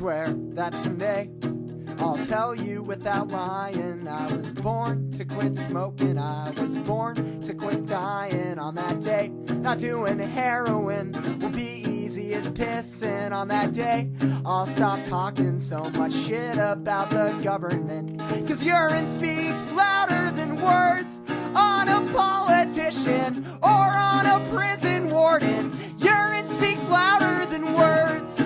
swear that someday I'll tell you without lying. I was born to quit smoking. I was born to quit dying. On that day, not doing heroin will be easy as pissing. On that day, I'll stop talking so much shit about the government. Cause urine speaks louder than words on a politician or on a prison warden. Urine speaks louder than words.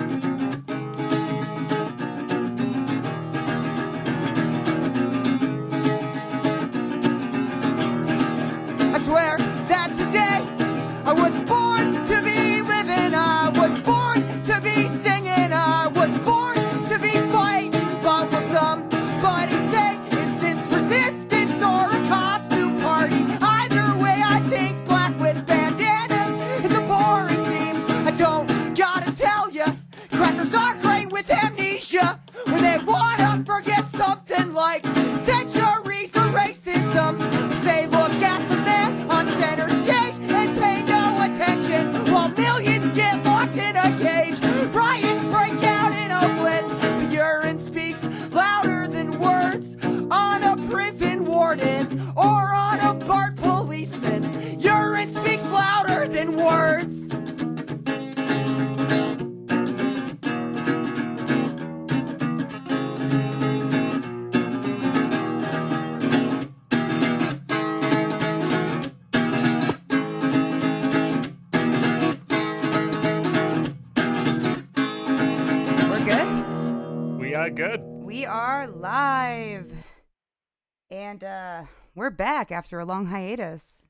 I swear that today I was born to be living. I was born to be singing. I was born to be fighting. But will somebody say, is this resistance or a costume party? Either way, I think black with bandanas is a boring theme. I don't gotta tell ya, crackers are great with amnesia. When they wanna forget something like centuries of racism, say look at the man on center stage and pay no attention, while millions get locked in a cage. Riots break out in Oakland, but urine speaks louder than words on a prison warden or on a BART policeman. Urine speaks louder than words. Good. We are live. And we're back after a long hiatus.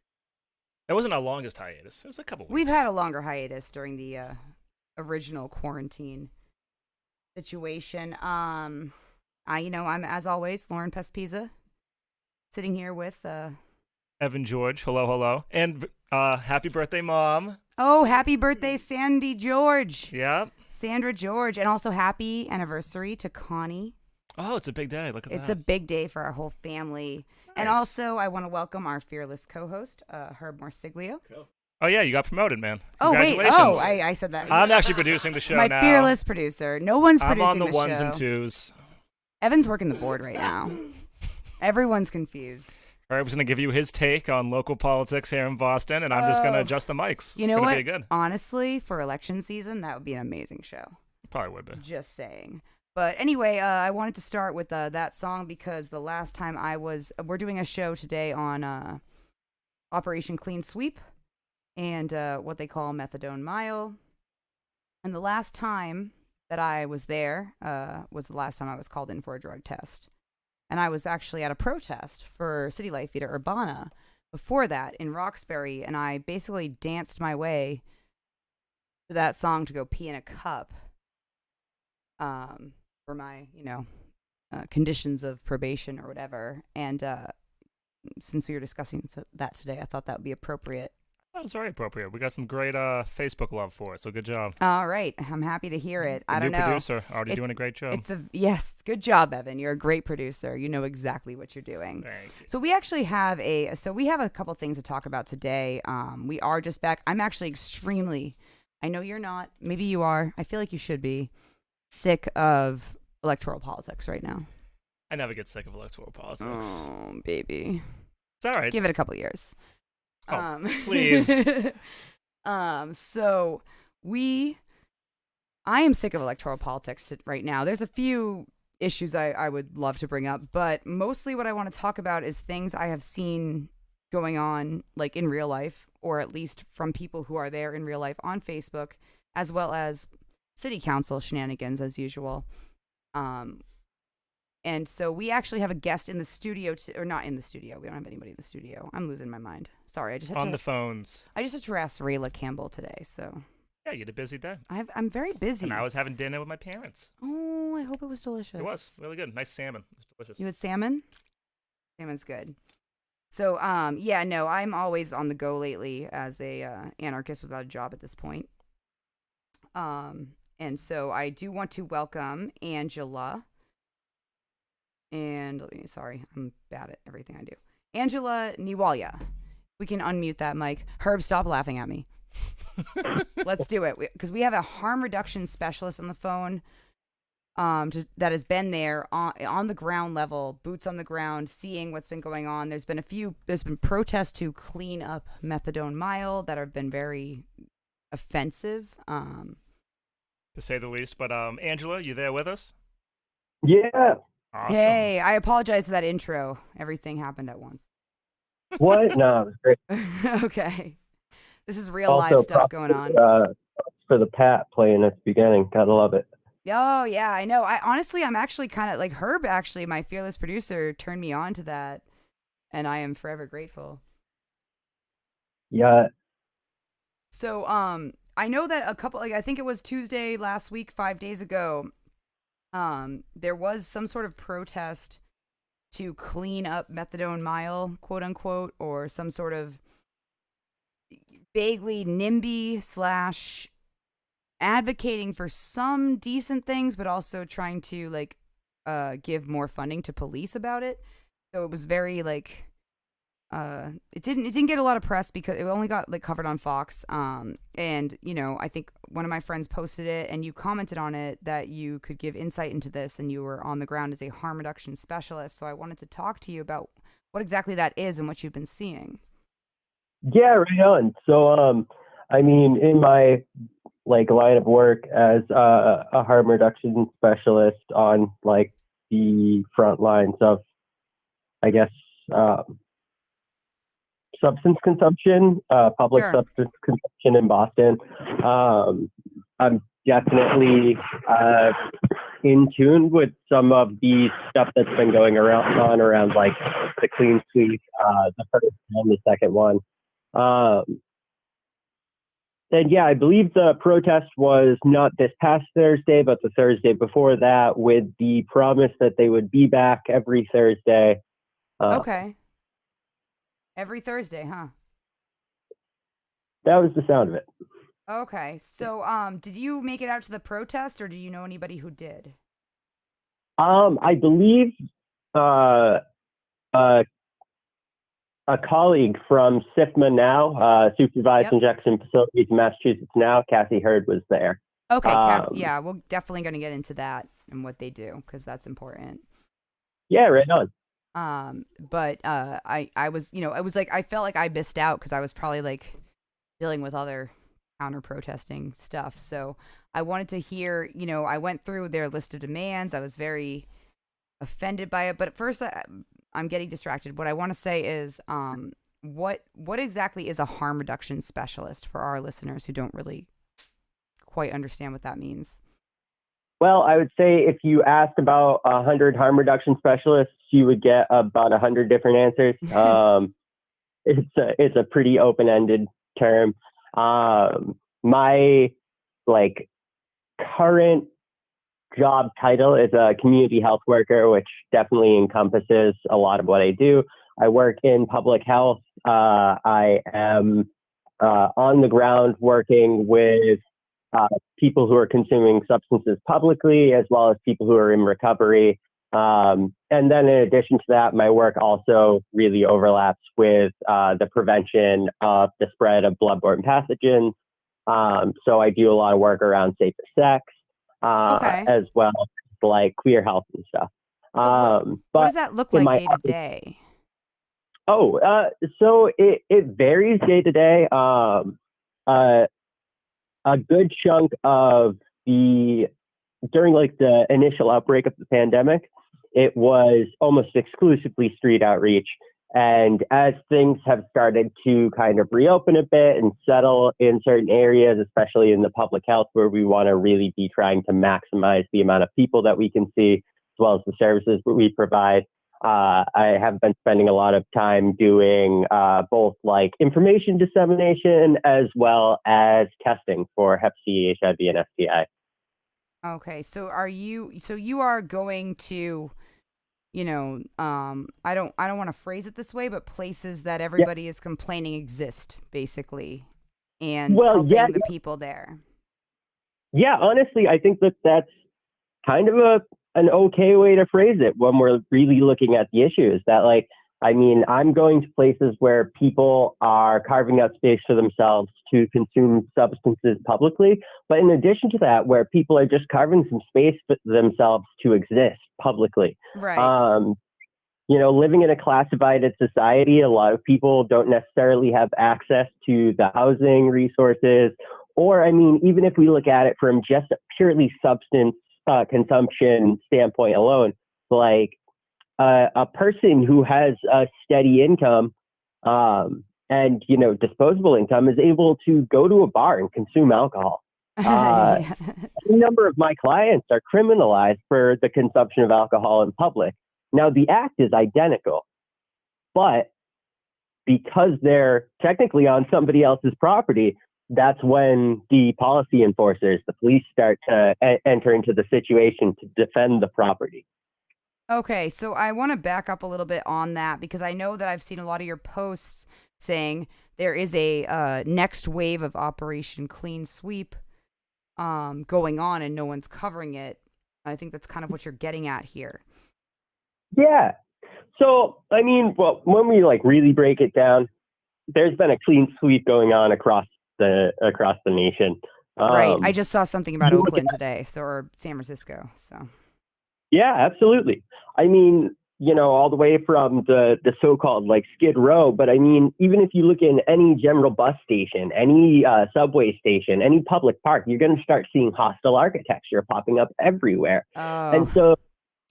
That wasn't our longest hiatus. It was a couple weeks. We've had a longer hiatus during the original quarantine situation. I'm as always Lauren Pespisa, sitting here with Evan George. Hello. And happy birthday, Mom. Oh, happy birthday, Sandy George. Yeah. Sandra George, and also happy anniversary to Connie. Oh, it's a big day. Look at that. It's a big day for our whole family. Nice. And also, I want to welcome our fearless co-host, Herb Morsiglio. Cool. Oh, yeah, you got promoted, man. Oh, wait. Oh, I said that. I'm actually producing the show now. My fearless producer. No one's producing the show. I'm on the ones and twos. Evan's working the board right now. Everyone's confused. Herb's going to give you his take on local politics here in Boston, and I'm just going to adjust the mics. You know what? Be good. Honestly, for election season, that would be an amazing show. Probably would be. Just saying. But anyway, I wanted to start with that song because the last time we're doing a show today on Operation Clean Sweep and what they call Methadone Mile. And the last time that I was there was the last time I was called in for a drug test. And I was actually at a protest for City Life Vita Urbana before that in Roxbury, and I basically danced my way to that song to go pee in a cup for my, conditions of probation or whatever. And since we were discussing that today, I thought that would be appropriate. That was very appropriate. We got some great Facebook love for it, so good job. All right. I'm happy to hear it. I don't know. New producer, already doing a great job. Yes, good job, Evan. You're a great producer. You know exactly what you're doing. Thank you. So we actually have a couple things to talk about today. We are just back. I'm actually I know you're not, maybe you are, I feel like you should be, sick of electoral politics right now. I never get sick of electoral politics. Oh, baby. It's all right. Give it a couple years. Oh, please. So I am sick of electoral politics right now. There's a few issues I would love to bring up, but mostly what I want to talk about is things I have seen going on, like in real life, or at least from people who are there in real life on Facebook, as well as city council shenanigans as usual. And so we actually have a guest in the studio, or not in the studio. We don't have anybody in the studio. I'm losing my mind. Sorry, I just had the phones. I just had to harass Rayla Campbell today. So yeah, you had a busy day. I'm very busy. And I was having dinner with my parents. Oh, I hope it was delicious. It was really good. Nice salmon. It was delicious. You had salmon? Salmon's good. So I'm always on the go lately as a anarchist without a job at this point. And so I do want to welcome Angela. And I'm bad at everything I do. Angela Niwalia. We can unmute that mic. Herb, stop laughing at me. Let's do it. Because we have a harm reduction specialist on the phone. that has been there on the ground level, boots on the ground, seeing what's been going on. There's been protests to clean up Methadone Mile that have been very offensive. To say the least. But Angela, you there with us? Yeah. Awesome. Hey, I apologize for that intro. Everything happened at once. What? No, it was great. Okay. This is real Also, live stuff props going on. for the Pat playing at the beginning. Gotta love it. Oh, yeah, I know. I'm actually kind of like Herb, actually, my fearless producer, turned me on to that. And I am forever grateful. Yeah. So, I know that I think it was Tuesday last week, 5 days ago, there was some sort of protest to clean up Methadone Mile, quote unquote, or some sort of vaguely NIMBY / advocating for some decent things, but also trying to give more funding to police about it. So it was very it didn't get a lot of press because it only got covered on Fox. And I think one of my friends posted it, and you commented on it that you could give insight into this, and you were on the ground as a harm reduction specialist. So I wanted to talk to you about what exactly that is and what you've been seeing. Yeah, right on. So, in my line of work as a harm reduction specialist on the front lines of, I guess, substance consumption, public Sure. substance consumption in Boston. I'm definitely in tune with some of the stuff that's been going around the clean sweep, the first and the second one. And yeah, I believe the protest was not this past Thursday, but the Thursday before that, with the promise that they would be back every Thursday. Okay. Every Thursday, huh? That was the sound of it. Okay. So, did you make it out to the protest, or do you know anybody who did? I believe a colleague from SIFMA now, Supervised Yep. Injection Facilities in Massachusetts now, Kathy Hurd, was there. Okay, Cass. Yeah, we're definitely going to get into that and what they do because that's important. Yeah, right on. But I was, it was I felt like I missed out because I was probably dealing with other counter protesting stuff. So I wanted to hear, I went through their list of demands. I was very offended by it, but at first I'm getting distracted. What I want to say is, what exactly is a harm reduction specialist for our listeners who don't really quite understand what that means? Well, I would say if you asked about 100 harm reduction specialists, you would get about 100 different answers. It's a pretty open-ended term. My current job title is a community health worker, which definitely encompasses a lot of what I do. I work in public health. I am on the ground working with people who are consuming substances publicly, as well as people who are in recovery. And then in addition to that, my work also really overlaps with the prevention of the spread of bloodborne pathogens. So I do a lot of work around safer sex, as well as queer health and stuff. What does that look like day to day? So it varies day to day. A good chunk of during the initial outbreak of the pandemic, it was almost exclusively street outreach. And as things have started to kind of reopen a bit and settle in certain areas, especially in the public health, where we want to really be trying to maximize the amount of people that we can see, as well as the services that we provide, I have been spending a lot of time doing both information dissemination as well as testing for Hep C, HIV, and STI. Okay, so you are going to, I don't want to phrase it this way, but places that everybody is complaining exist, basically, and helping the people there. Yeah, honestly, I think that's kind of an okay way to phrase it when we're really looking at the issue, is that I mean, I'm going to places where people are carving out space for themselves to consume substances publicly. But in addition to that, where people are just carving some space for themselves to exist publicly. Right. Living in a class divided society, a lot of people don't necessarily have access to the housing resources. Or, I mean, even if we look at it from just a purely substance consumption standpoint alone, like a person who has a steady income and disposable income is able to go to a bar and consume alcohol. A number of my clients are criminalized for the consumption of alcohol in public. Now, the act is identical, but because they're technically on somebody else's property, that's when the policy enforcers, the police, start to enter into the situation to defend the property. Okay, so I want to back up a little bit on that because I know that I've seen a lot of your posts saying there is a next wave of Operation Clean Sweep going on and no one's covering it. I think that's kind of what you're getting at here. Yeah. So, I mean, well, when we really break it down, there's been a clean sweep going on across the nation. Right. I just saw something about Oakland today, or San Francisco. So. Yeah, absolutely. I mean, all the way from the so-called Skid Row, but I mean, even if you look in any general bus station, any subway station, any public park, you're going to start seeing hostile architecture popping up everywhere. Oh. And so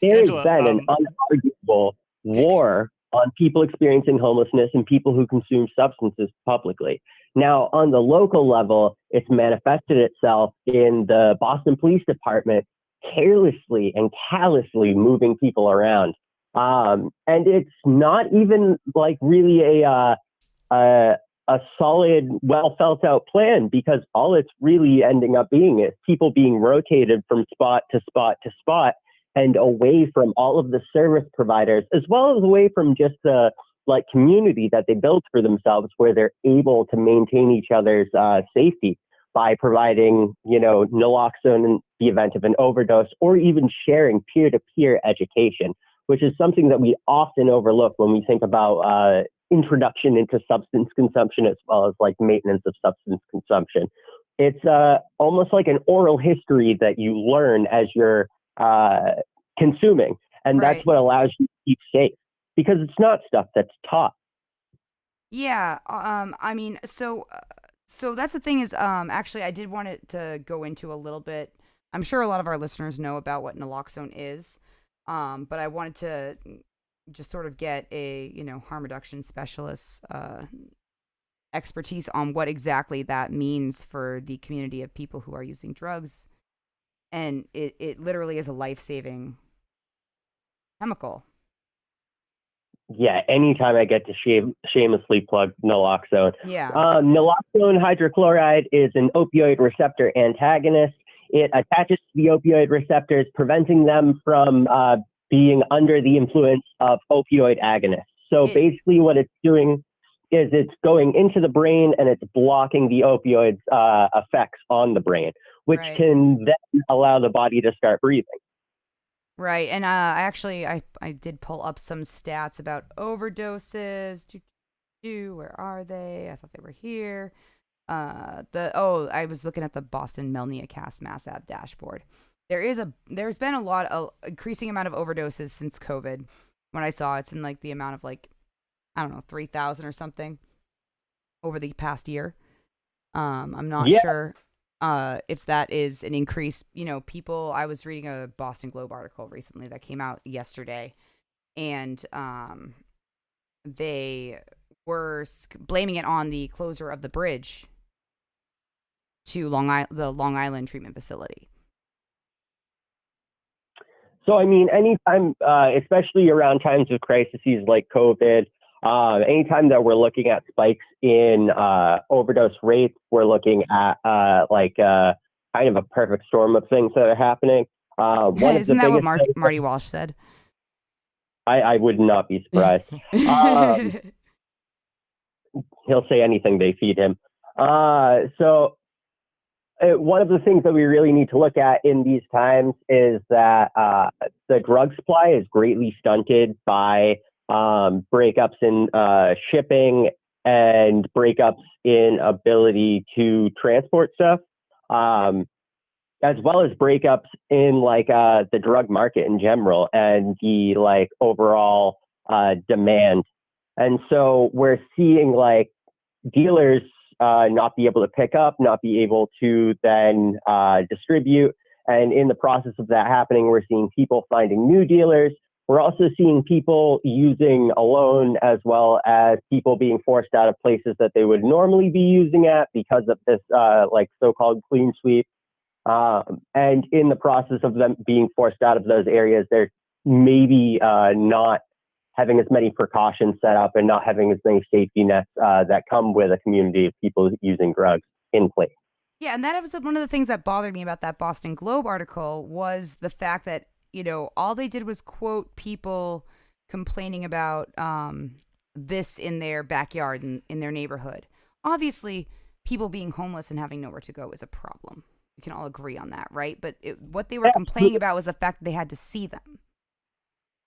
there's Angela, been an unarguable war on people experiencing homelessness and people who consume substances publicly. Now, on the local level, it's manifested itself in the Boston Police Department carelessly and callously moving people around. And it's not even really a solid, well felt out plan, because all it's really ending up being is people being rotated from spot to spot to spot and away from all of the service providers, as well as away from just the community that they built for themselves, where they're able to maintain each other's safety by providing, naloxone in the event of an overdose, or even sharing peer-to-peer education, which is something that we often overlook when we think about introduction into substance consumption, as well as maintenance of substance consumption. It's almost like an oral history that you learn as you're consuming, and Right. that's what allows you to keep safe, because it's not stuff that's taught. Yeah. I mean, so that's the thing is, actually, I did want it to go into a little bit. I'm sure a lot of our listeners know about what naloxone is, but I wanted to just sort of get a, harm reduction specialist expertise on what exactly that means for the community of people who are using drugs. And it literally is a life-saving chemical. Yeah, anytime I get to shamelessly plug naloxone. Yeah. Naloxone hydrochloride is an opioid receptor antagonist. It attaches to the opioid receptors, preventing them from being under the influence of opioid agonists. So basically what it's doing is it's going into the brain and it's blocking the opioids effects on the brain, which Right. can then allow the body to start breathing. Right. And I did pull up some stats about overdoses. Where are they? I thought they were here. I was looking at the Boston Melnia Cast Mass App dashboard. There's been a increasing amount of overdoses since COVID. When I saw it's in the amount of 3,000 or something over the past year. I'm not sure if that is an increase. People, I was reading a Boston Globe article recently that came out yesterday, and they were blaming it on the closure of the bridge to the Long Island treatment facility. So, I mean, anytime, especially around times of crises like COVID, anytime that we're looking at spikes in overdose rates, we're looking at kind of a perfect storm of things that are happening. Isn't that what Marty Walsh said? I would not be surprised. He'll say anything they feed him. So one of the things that we really need to look at in these times is that the drug supply is greatly stunted by breakups in shipping, and breakups in ability to transport stuff, as well as breakups in like the drug market in general and the like overall demand. And so we're seeing like dealers not be able to pick up, not be able to then distribute. And in the process of that happening, we're seeing people finding new dealers. We're also seeing people using a loan, as well as people being forced out of places that they would normally be using at because of this like so-called clean sweep. And in the process of them being forced out of those areas, they're maybe not having as many precautions set up and not having as many safety nets that come with a community of people using drugs in place. Yeah, and that was one of the things that bothered me about that Boston Globe article was the fact that, you know, all they did was quote people complaining about this in their backyard and in their neighborhood. Obviously, people being homeless and having nowhere to go is a problem. We can all agree on that, right? But what they were complaining about was the fact that they had to see them.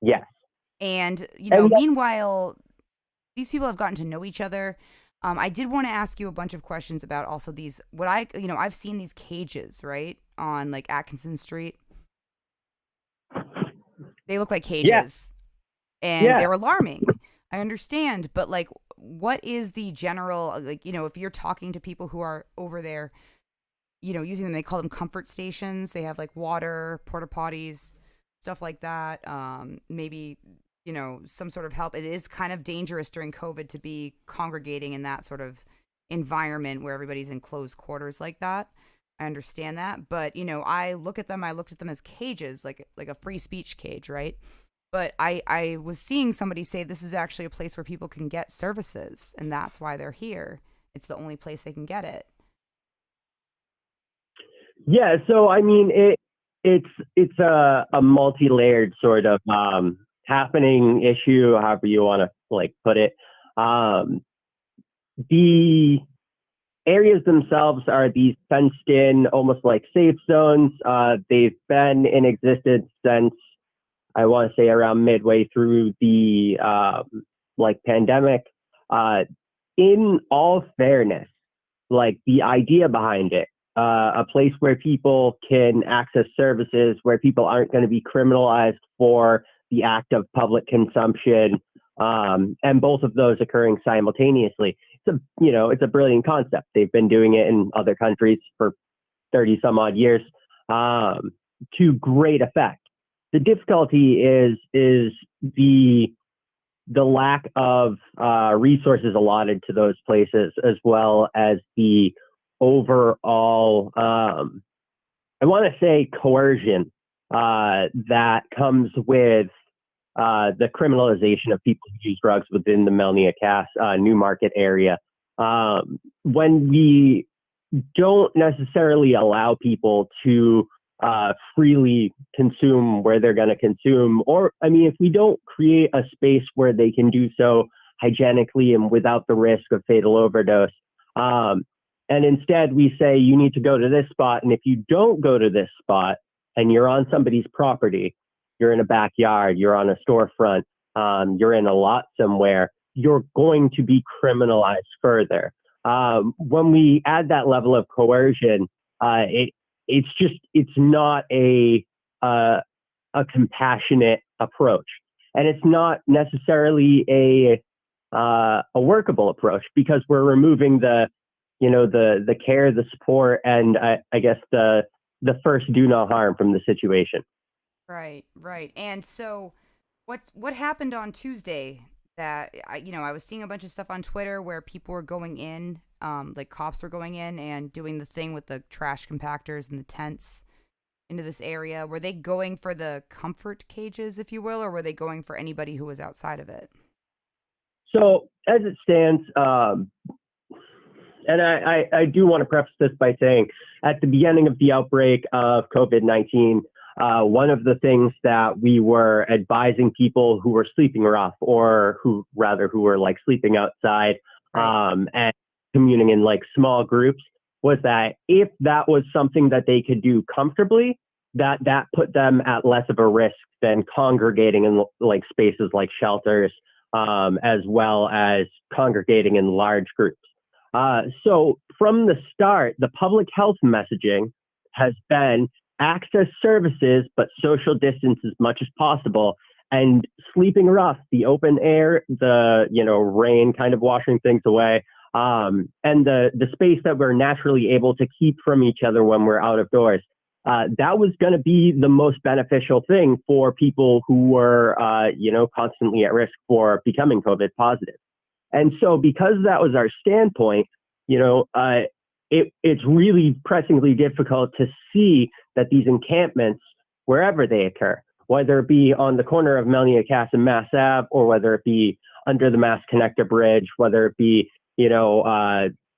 Yes. And, you know, meanwhile, these people have gotten to know each other. I did want to ask you a bunch of questions about also these, I've seen these cages, right, on like Atkinson Street. They look like cages. Yeah. And they're alarming. I understand. But like, what is the general, like, you know, if you're talking to people who are over there, you know, using them, they call them comfort stations. They have like water, porta potties, stuff like that. Maybe, you know, some sort of help. It is kind of dangerous during COVID to be congregating in that sort of environment where everybody's in closed quarters like that. I understand that. But, you know, I looked at them as cages, like a free speech cage, right? But I was seeing somebody say this is actually a place where people can get services, and that's why they're here. It's the only place they can get it. Yeah, so I mean, it's a multi-layered sort of happening issue, however you want to like put it. The areas themselves are these fenced-in, almost like safe zones. They've been in existence since, I want to say, around midway through the like pandemic. In all fairness, like the idea behind it, a place where people can access services, where people aren't going to be criminalized for the act of public consumption, and both of those occurring simultaneously. It's a brilliant concept. They've been doing it in other countries for 30 some odd years to great effect. The difficulty is the lack of resources allotted to those places, as well as the overall, I want to say, coercion that comes with the criminalization of people who use drugs within the Melnia Cass Newmarket area. When we don't necessarily allow people to freely consume where they're going to consume, or, I mean, if we don't create a space where they can do so hygienically and without the risk of fatal overdose, and instead we say you need to go to this spot, and if you don't go to this spot and you're on somebody's property, you're in a backyard, you're on a storefront, you're in a lot somewhere, you're going to be criminalized further. When we add that level of coercion, it's not a compassionate approach, and it's not necessarily a workable approach, because we're removing the care, the support, and I guess the first do no harm from the situation. Right. And so what happened on Tuesday that I was seeing a bunch of stuff on Twitter where people were going in, like cops were going in and doing the thing with the trash compactors and the tents into this area. Were they going for the comfort cages, if you will, or were they going for anybody who was outside of it? So as it stands, and I do want to preface this by saying, at the beginning of the outbreak of COVID-19, one of the things that we were advising people who were sleeping rough, or who were like sleeping outside, and communing in like small groups, was that if that was something that they could do comfortably, that put them at less of a risk than congregating in like spaces like shelters, as well as congregating in large groups. So from the start, the public health messaging has been access services, but social distance as much as possible, and sleeping rough, the open air, the rain kind of washing things away, and the space that we're naturally able to keep from each other when we're out of doors. That was going to be the most beneficial thing for people who were, constantly at risk for becoming COVID positive. And so because that was our standpoint, it's really pressingly difficult to see that these encampments, wherever they occur, whether it be on the corner of Melnia Cass and Mass Ave, or whether it be under the Mass Connector Bridge, whether it be,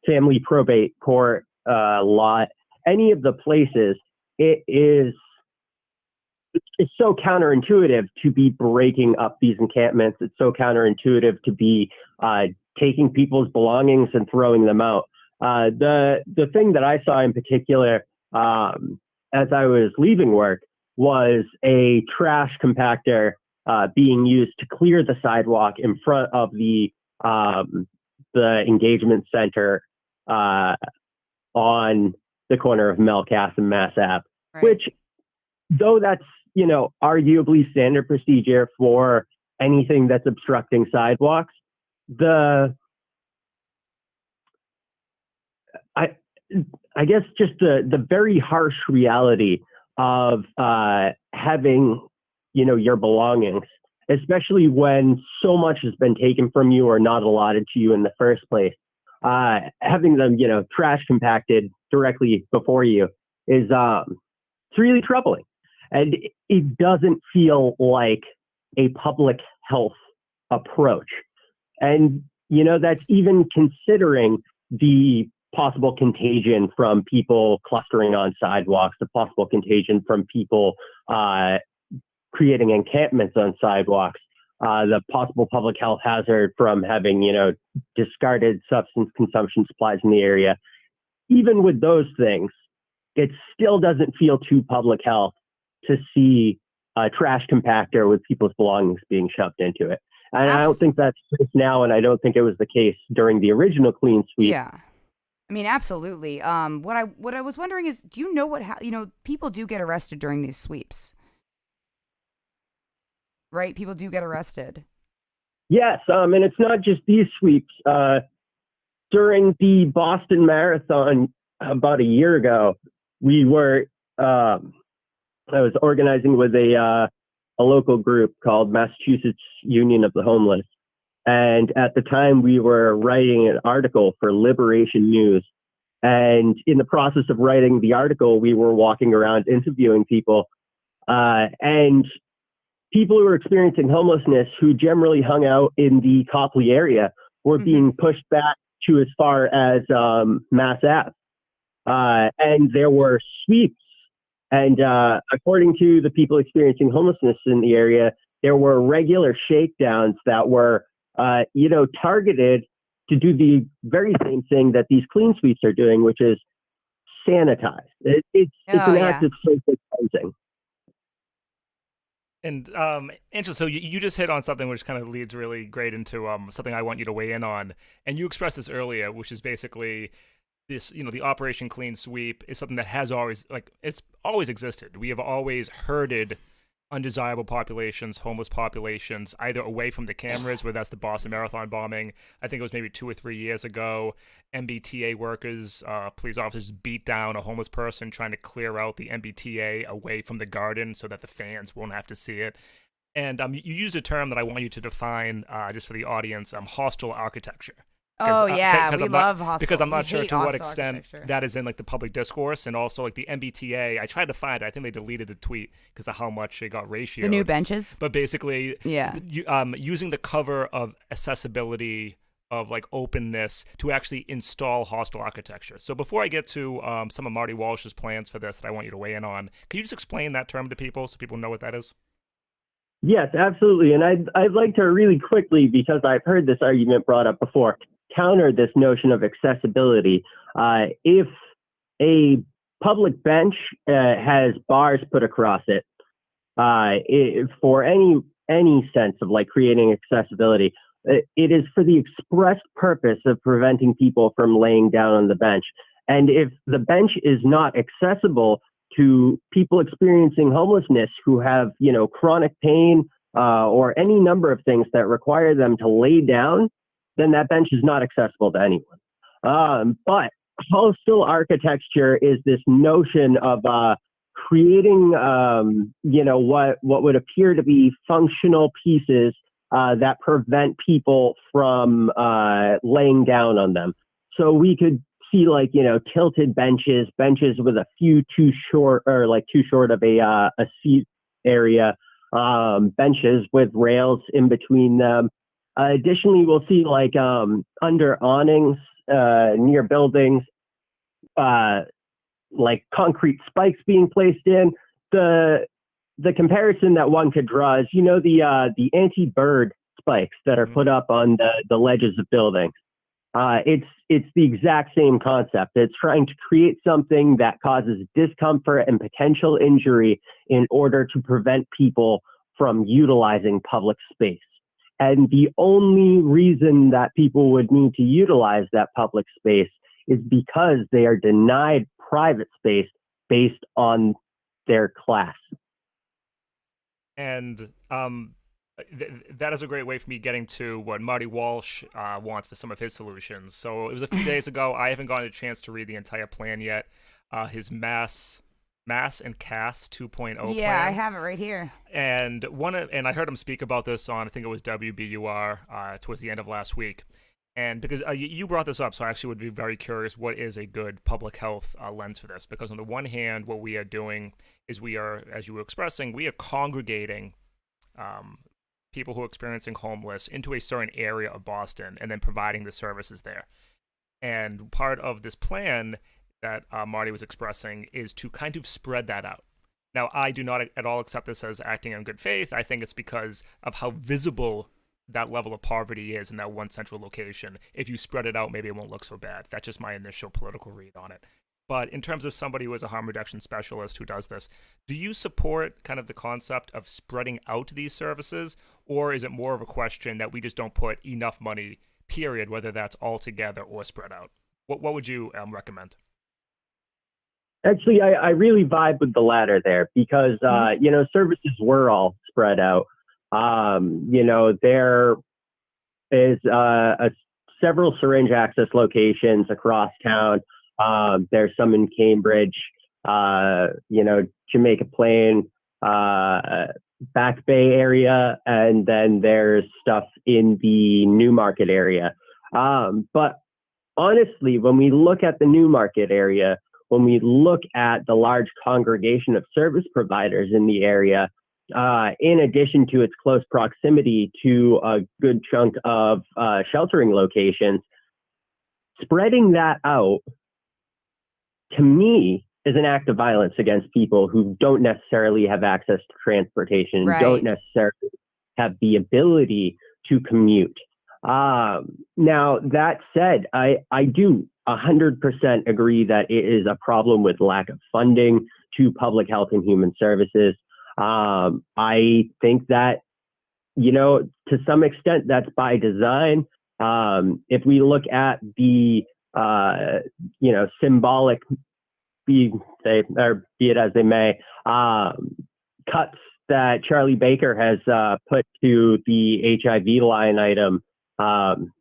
family probate court lot, any of the places, it's so counterintuitive to be breaking up these encampments. It's so counterintuitive to be taking people's belongings and throwing them out. The thing that I saw in particular as I was leaving work was a trash compactor being used to clear the sidewalk in front of the engagement center on the corner of Mel Cass and Mass Ave, Right. which, though that's, arguably standard procedure for anything that's obstructing sidewalks, I guess just the very harsh reality of having, your belongings, especially when so much has been taken from you or not allotted to you in the first place, having them, trash compacted directly before you is it's really troubling. And it doesn't feel like a public health approach. And, that's even considering the possible contagion from people clustering on sidewalks, the possible contagion from people creating encampments on sidewalks, the possible public health hazard from having, discarded substance consumption supplies in the area. Even with those things, it still doesn't feel too public health to see a trash compactor with people's belongings being shoved into it. And I don't think that's the case now, and I don't think it was the case during the original clean sweep. Yeah. I mean, absolutely. What I was wondering is, do you know what people do get arrested during these sweeps, right? People do get arrested. Yes, and it's not just these sweeps. During the Boston Marathon about a year ago, we were I was organizing with a local group called Massachusetts Union of the Homeless. And at the time, we were writing an article for Liberation News. And in the process of writing the article, we were walking around interviewing people. And people who were experiencing homelessness, who generally hung out in the Copley area, were being pushed back to as far as Mass Ave. And there were sweeps. And according to the people experiencing homelessness in the area, there were regular shakedowns that were targeted to do the very same thing that these clean sweeps are doing, which is sanitize. It's an act of social cleansing. And Angela, so you just hit on something which kind of leads really great into something I want you to weigh in on. And you expressed this earlier, which is basically this, the Operation Clean Sweep is something that has always, it's always existed. We have always herded undesirable populations, homeless populations, either away from the cameras, where that's the Boston Marathon bombing. I think it was maybe 2 or 3 years ago. MBTA workers, police officers beat down a homeless person trying to clear out the MBTA away from the garden so that the fans won't have to see it. And you used a term that I want you to define just for the audience, hostile architecture. Oh, yeah, we love hostile. Because I'm not sure to what extent architecture. that is in the public discourse, and also the MBTA. I tried to find it. I think they deleted the tweet because of how much it got ratioed. The new benches. But basically, yeah, using the cover of accessibility, of openness, to actually install hostile architecture. So before I get to some of Marty Walsh's plans for this that I want you to weigh in on, can you just explain that term to people so people know what that is? Yes, absolutely. And I'd like to really quickly, because I've heard this argument brought up before, counter this notion of accessibility. If a public bench has bars put across it, for any any sense of like creating accessibility. It is for the express purpose of preventing people from laying down on the bench. And if the bench is not accessible to people experiencing homelessness who have, chronic pain or any number of things that require them to lay down, then that bench is not accessible to anyone. But hostile architecture is this notion of creating, what would appear to be functional pieces that prevent people from laying down on them. So we could see tilted benches with a few too short of a seat area, benches with rails in between them. Additionally, we'll see under awnings near buildings, concrete spikes being placed in. The comparison that one could draw is, the anti-bird spikes that are put up on the ledges of buildings. It's the exact same concept. It's trying to create something that causes discomfort and potential injury in order to prevent people from utilizing public space. And the only reason that people would need to utilize that public space is because they are denied private space based on their class. And that is a great way for me getting to what Marty Walsh wants for some of his solutions. So it was a few days ago. I haven't gotten a chance to read the entire plan yet. His Mass and CAS 2.0 plan. Yeah, I have it right here. And I heard him speak about this on, I think it was WBUR towards the end of last week. And because you brought this up, so I actually would be very curious, what is a good public health lens for this? Because on the one hand, what we are doing is we are, as you were expressing, we are congregating people who are experiencing homeless into a certain area of Boston and then providing the services there. And part of this plan that Marty was expressing is to kind of spread that out. Now, I do not at all accept this as acting in good faith. I think it's because of how visible that level of poverty is in that one central location. If you spread it out, maybe it won't look so bad. That's just my initial political read on it. But in terms of somebody who is a harm reduction specialist who does this, do you support kind of the concept of spreading out these services, or is it more of a question that we just don't put enough money, period, whether that's all together or spread out? What would you recommend? Actually, I really vibe with the latter there because, services were all spread out. There is several syringe access locations across town. There's some in Cambridge, Jamaica Plain, Back Bay area, and then there's stuff in the Newmarket area. But honestly, when we look at the Newmarket area, when we look at the large congregation of service providers in the area, in addition to its close proximity to a good chunk of sheltering locations, spreading that out, to me, is an act of violence against people who don't necessarily have access to transportation, Right. don't necessarily have the ability to commute. Now, that said, I do 100% agree that it is a problem with lack of funding to public health and human services. I think that, to some extent, that's by design. If we look at the, symbolic, be it as they may, cuts that Charlie Baker has put to the HIV line item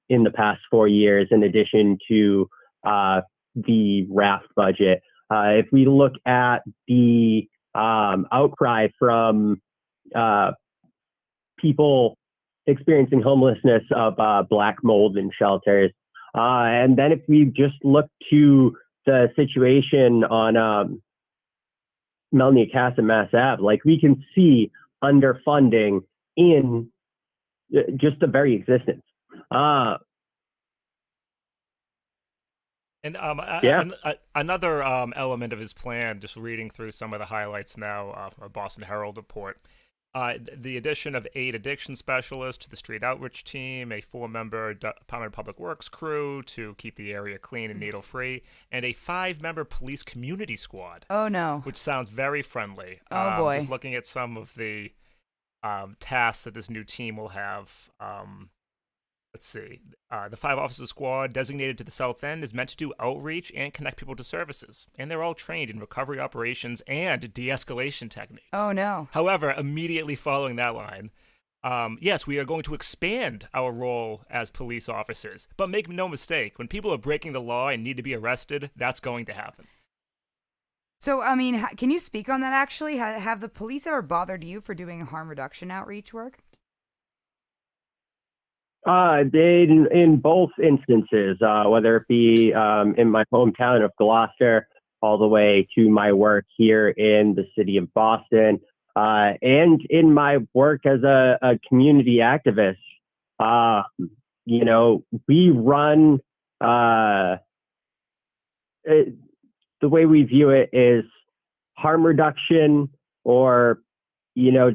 in the past 4 years, in addition to the RAF budget. If we look at the outcry from people experiencing homelessness of black mold in shelters, and then if we just look to the situation on Melanie Cass and Mass Ave, we can see underfunding in just the very existence. Another element of his plan, just reading through some of the highlights now of a Boston Herald report, the addition of 8 addiction specialists to the street outreach team, a 4-member Department of Public Works crew to keep the area clean and needle-free, and a 5-member police community squad. Oh, no. Which sounds very friendly. Oh, boy. Just looking at some of the tasks that this new team will have. Let's see. The 5 officer squad designated to the South End is meant to do outreach and connect people to services, and they're all trained in recovery operations and de-escalation techniques. Oh no. However, immediately following that line, yes, we are going to expand our role as police officers, but make no mistake, when people are breaking the law and need to be arrested, that's going to happen. So, I mean, can you speak on that actually? Have the police ever bothered you for doing harm reduction outreach work? In both instances, whether it be in my hometown of Gloucester, all the way to my work here in the city of Boston, and in my work as a community activist, we run the way we view it is harm reduction, or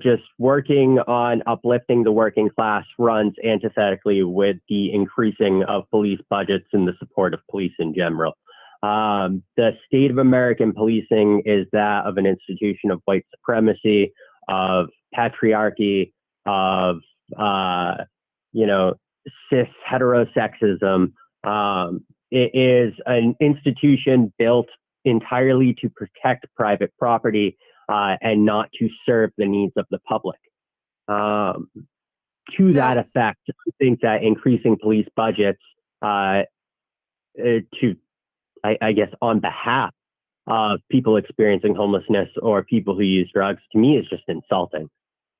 just working on uplifting the working class runs antithetically with the increasing of police budgets and the support of police in general. The state of American policing is that of an institution of white supremacy, of patriarchy, of, cis heterosexism. It is an institution built entirely to protect private property, and not to serve the needs of the public. That effect, I think that increasing police budgets I guess, on behalf of people experiencing homelessness or people who use drugs, to me is just insulting.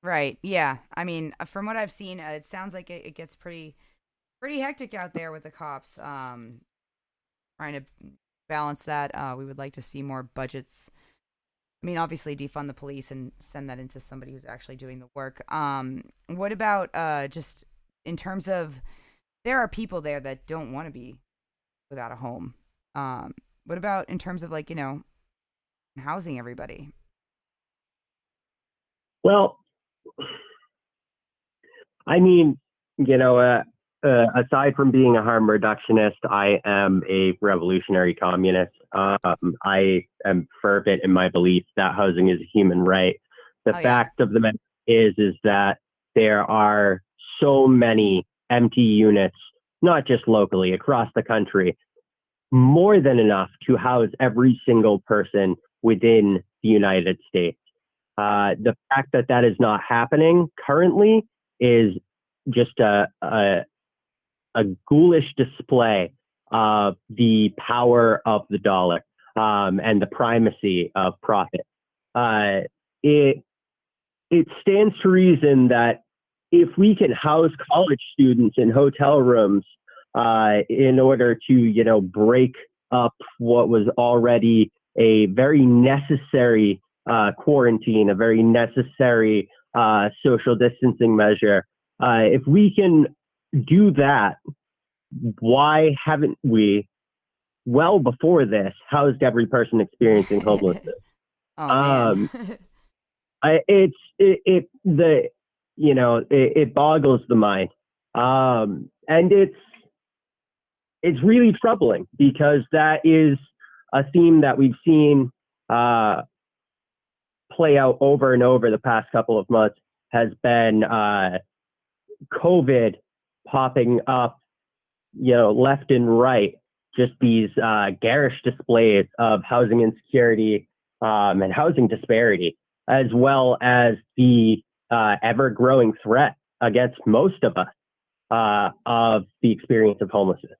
Right. Yeah. I mean, from what I've seen, it sounds like it gets pretty hectic out there with the cops. Trying to balance that. We would like to see more budgets. I mean, obviously defund the police and send that into somebody who's actually doing the work. What about just in terms of, there are people there that don't want to be without a home. What about in terms of housing everybody? Well, I mean, aside from being a harm reductionist, I am a revolutionary communist. I am fervent in my belief that housing is a human right. The fact of the matter is that there are so many empty units, not just locally, across the country, more than enough to house every single person within the United States. The fact that that is not happening currently is just a ghoulish display of the power of the dollar and the primacy of profit. It stands to reason that if we can house college students in hotel rooms in order to, break up what was already a very necessary quarantine, a very necessary social distancing measure, if we can do that, why haven't we, well before this, housed every person experiencing homelessness? It boggles the mind, and it's really troubling because that is a theme that we've seen play out over and over the past couple of months. Has been COVID popping up, left and right, just these garish displays of housing insecurity and housing disparity, as well as the ever-growing threat against most of us of the experience of homelessness.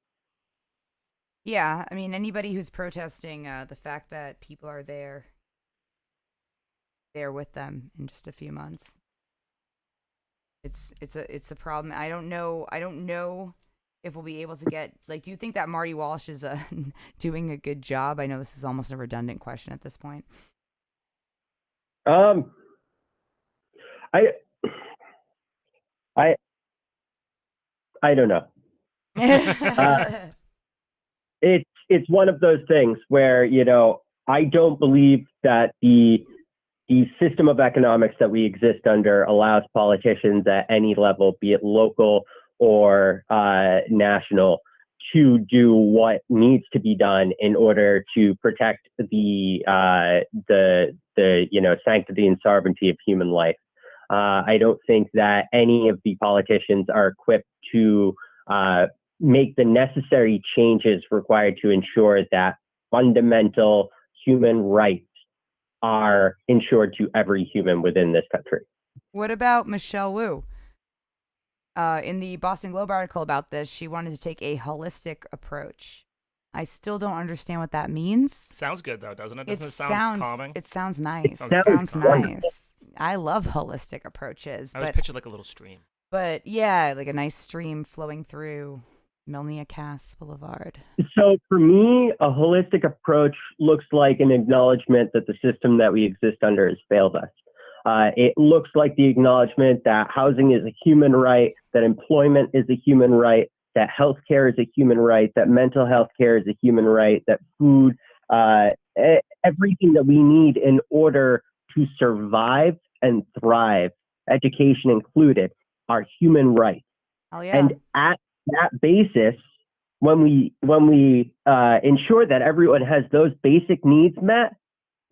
Yeah, I mean, anybody who's protesting the fact that people are there with them in just a few months. It's a problem. I don't know if we'll be able to get, do you think that Marty Walsh is doing a good job? I know this is almost a redundant question at this point. I don't know. It's one of those things where, I don't believe that the system of economics that we exist under allows politicians at any level, be it local or national, to do what needs to be done in order to protect the sanctity and sovereignty of human life. I don't think that any of the politicians are equipped to make the necessary changes required to ensure that fundamental human rights are ensured to every human within this country. What about Michelle Wu? In the Boston Globe article about this, she wanted to take a holistic approach. I still don't understand what that means. Sounds good though, doesn't it? It Doesn't it sound calming? It sounds nice. Sounds It sounds wonderful. nice. I love holistic approaches, I always but picture like a little stream. yeah, like a nice stream flowing through Milnia Cass Boulevard. So for me, a holistic approach looks like an acknowledgement that the system that we exist under has failed us. It looks like the acknowledgement that housing is a human right, that employment is a human right, that healthcare is a human right, that mental health care is a human right, that food, everything that we need in order to survive and thrive, education included, are human rights. Oh yeah. And at that basis, when we ensure that everyone has those basic needs met,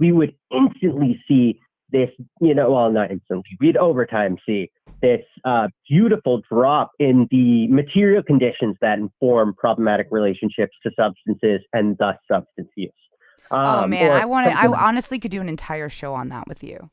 we would instantly see this, well, not instantly, we'd over time see this beautiful drop in the material conditions that inform problematic relationships to substances and thus substance use. Oh man, I honestly could do an entire show on that with you.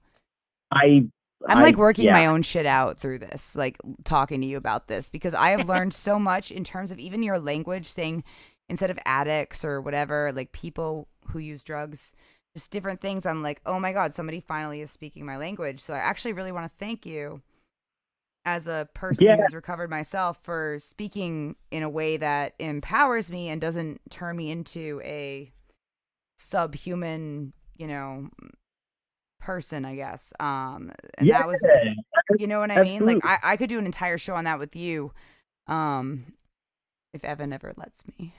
I'm like working my own shit out through this, like talking to you about this, because I have learned so much in terms of even your language, saying instead of addicts or whatever, like people who use drugs, just different things. I'm like, oh my God, somebody finally is speaking my language. So I actually really want to thank you as a person who's recovered myself for speaking in a way that empowers me and doesn't turn me into a subhuman, person, I guess. And that was, you know what I mean? Like I could do an entire show on that with you, if Evan ever lets me.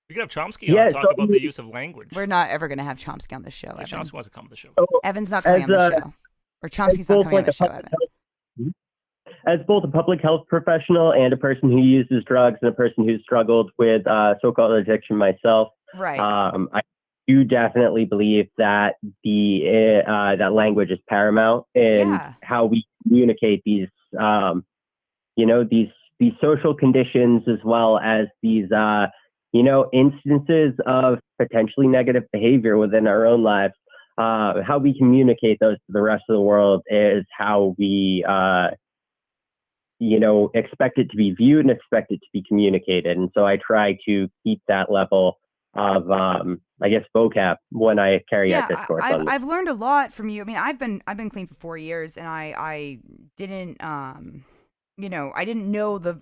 We could have Chomsky on and talk about the use of language. We're not ever going to have Chomsky on the show, If Evan. Chomsky wants to come on the show. Evan's not coming on the show. Or Chomsky's not coming on the show, Evan. As both a public health professional and a person who uses drugs and a person who's struggled with so-called addiction myself, right. I do definitely believe that that language is paramount in how we communicate these, these social conditions, as well as these, instances of potentially negative behavior within our own lives. How we communicate those to the rest of the world is how we, expect it to be viewed and expect it to be communicated. And so I try to keep that level of, vocab when I carry out discourse. I've learned a lot from you. I mean, I've been clean for 4 years, and I didn't, I didn't know the,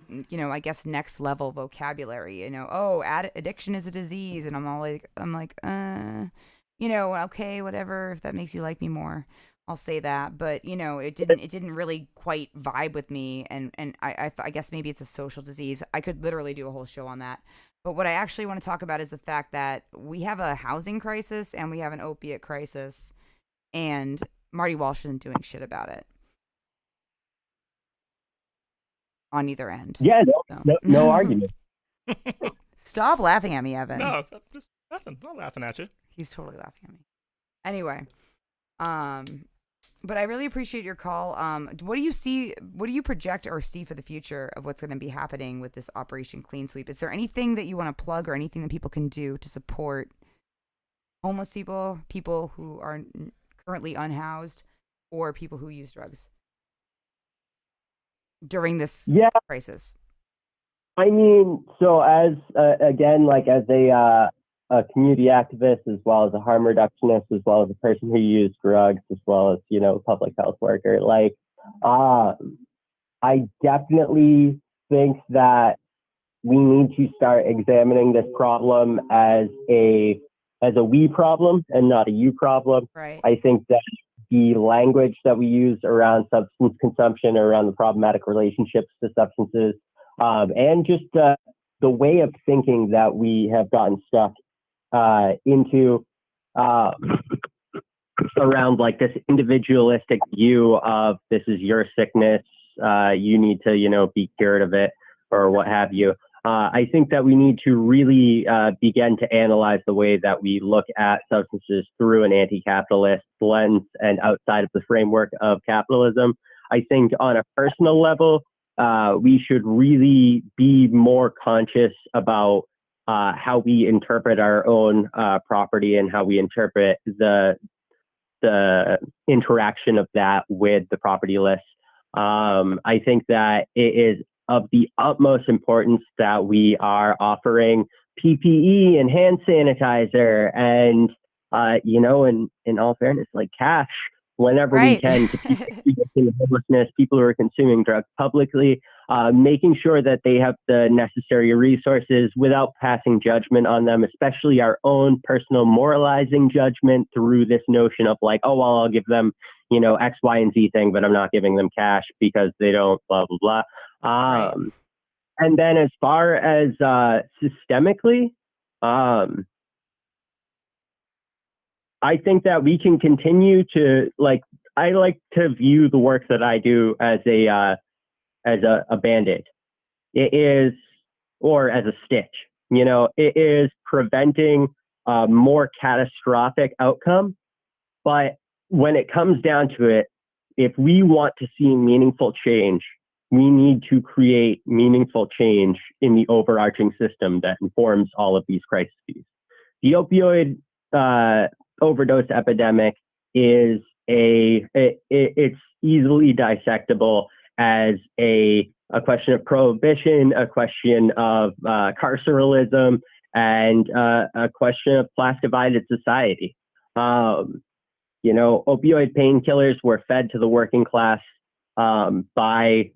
next level vocabulary. Addiction is a disease, and I'm like, okay, whatever. If that makes you like me more, I'll say that. But it didn't really quite vibe with me, and I guess maybe it's a social disease. I could literally do a whole show on that. But what I actually want to talk about is the fact that we have a housing crisis and we have an opiate crisis, and Marty Walsh isn't doing shit about it on either end. Yeah, no argument. Stop laughing at me, Evan. No, just nothing. Not laughing at you. He's totally laughing at me. Anyway, but I really appreciate your call. What do you project or see for the future of what's going to be happening with this Operation Clean Sweep? Is there anything that you want to plug or anything that people can do to support homeless people who are currently unhoused, or people who use drugs during this crisis? I mean, so as as a community activist, as well as a harm reductionist, as well as a person who used drugs, as well as, public health worker, I definitely think that we need to start examining this problem as a we problem and not a you problem. Right. I think that the language that we use around substance consumption, around the problematic relationships to substances, and just the way of thinking that we have gotten stuck into around this individualistic view of this is your sickness, you need to, be cured of it, or what have you. I think that we need to really begin to analyze the way that we look at substances through an anti-capitalist lens and outside of the framework of capitalism. I think on a personal level, we should really be more conscious about how we interpret our own property and how we interpret the interaction of that with the property list. I think that it is of the utmost importance that we are offering PPE and hand sanitizer and, in all fairness, like cash whenever we can to people who are homelessness, people who are consuming drugs publicly, making sure that they have the necessary resources without passing judgment on them, especially our own personal moralizing judgment through this notion of like, oh, well, I'll give them, X, Y, and Z thing, but I'm not giving them cash because they don't, blah, blah, blah. Right. And then as far as systemically, I think that we can continue to I like to view the work that I do as a Band-Aid. It is, or as a stitch, it is preventing a more catastrophic outcome. But when it comes down to it, if we want to see meaningful change, we need to create meaningful change in the overarching system that informs all of these crises. The opioid overdose epidemic is it's easily dissectable as a question of prohibition, a question of carceralism, and a question of class divided society. Opioid painkillers were fed to the working class by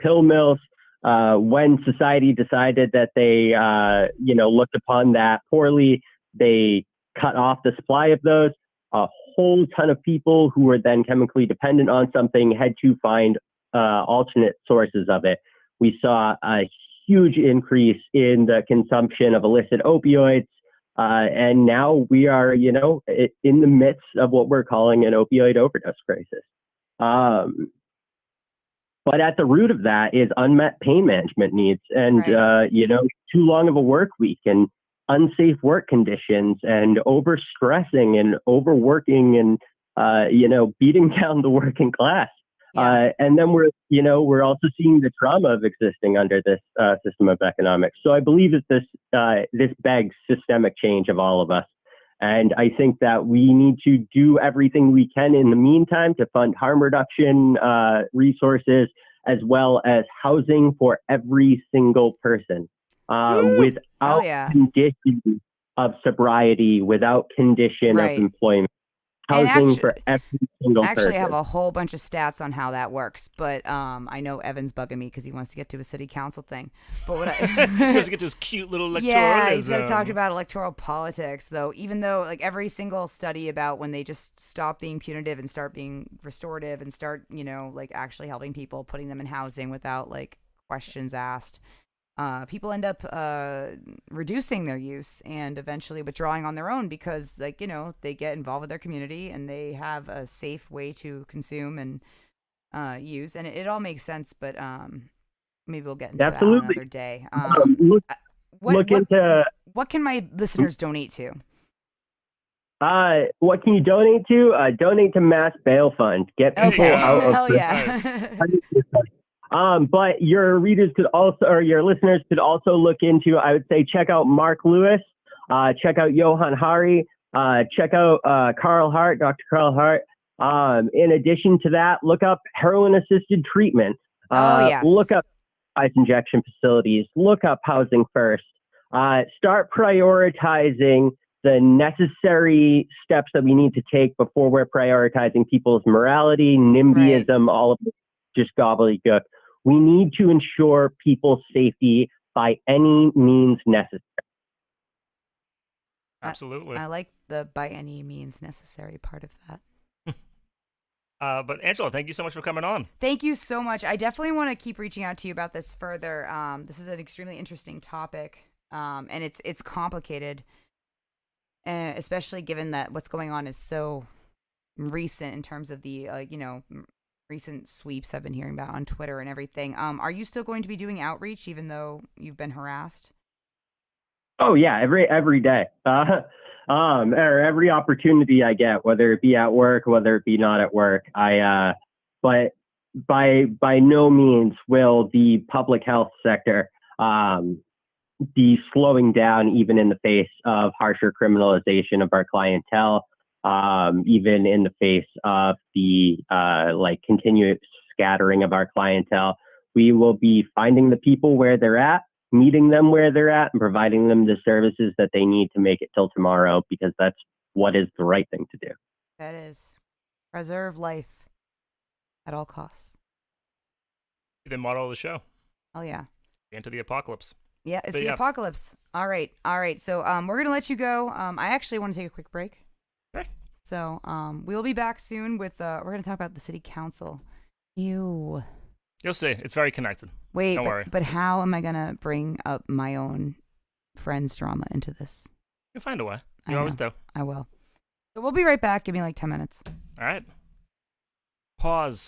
pill mills. When society decided that they looked upon that poorly, they cut off the supply of those. A whole ton of people who were then chemically dependent on something had to find alternate sources of it. We saw a huge increase in the consumption of illicit opioids. And now we are, in the midst of what we're calling an opioid overdose crisis. But at the root of that is unmet pain management needs and, too long of a work week and unsafe work conditions and overstressing and overworking and, beating down the working class. Yeah. And then we're also seeing the trauma of existing under this system of economics. So I believe that this begs systemic change of all of us. And I think that we need to do everything we can in the meantime to fund harm reduction resources, as well as housing for every single person without condition of sobriety, without condition of employment. Housing for every single person. Actually, I have a whole bunch of stats on how that works, but I know Evan's bugging me because he wants to get to a city council thing. But what he wants to get to his cute little electoralism. Yeah, he's going to talk about electoral politics, though. Even though, every single study about when they just stop being punitive and start being restorative and start, actually helping people, putting them in housing without questions asked. People end up reducing their use and eventually withdrawing on their own because, they get involved with their community and they have a safe way to consume and use. And it all makes sense, but maybe we'll get into that another day. What can my listeners donate to? What can you donate to? Donate to Mass Bail Fund. Get people out of Hell yeah. But your readers could also, or your listeners could also look into, I would say, check out Mark Lewis, check out Johan Hari, check out Carl Hart, Dr. Carl Hart. In addition to that, look up heroin-assisted treatment. Look up ice injection facilities. Look up Housing First. Start prioritizing the necessary steps that we need to take before we're prioritizing people's morality, NIMBYism, all of this just gobbledygook. We need to ensure people's safety by any means necessary. Absolutely. I like the by any means necessary part of that. But Angela, thank you so much for coming on. Thank you so much. I definitely want to keep reaching out to you about this further. This is an extremely interesting topic, and it's complicated, especially given that what's going on is so recent in terms of the recent sweeps I've been hearing about on Twitter and everything. Are you still going to be doing outreach even though you've been harassed? Oh yeah, every day. Or every opportunity I get, whether it be at work, whether it be not at work. But by no means will the public health sector be slowing down, even in the face of harsher criminalization of our clientele, even in the face of the continuous scattering of our clientele. We will be finding the people where they're at, meeting them where they're at, and providing them the services that they need to make it till tomorrow, because that's what is the right thing to do. That is. Preserve life at all costs. The motto of the show. Oh, yeah. Into the apocalypse. Yeah, it's the apocalypse. All right. So we're going to let you go. I actually want to take a quick break. Okay. So we'll be back soon with, we're going to talk about the city council. Ew. You'll see. It's very connected. Wait, Don't worry. But how am I going to bring up my own friend's drama into this? You'll find a way. You always do. I will. So we'll be right back. Give me like 10 minutes. All right. Pause.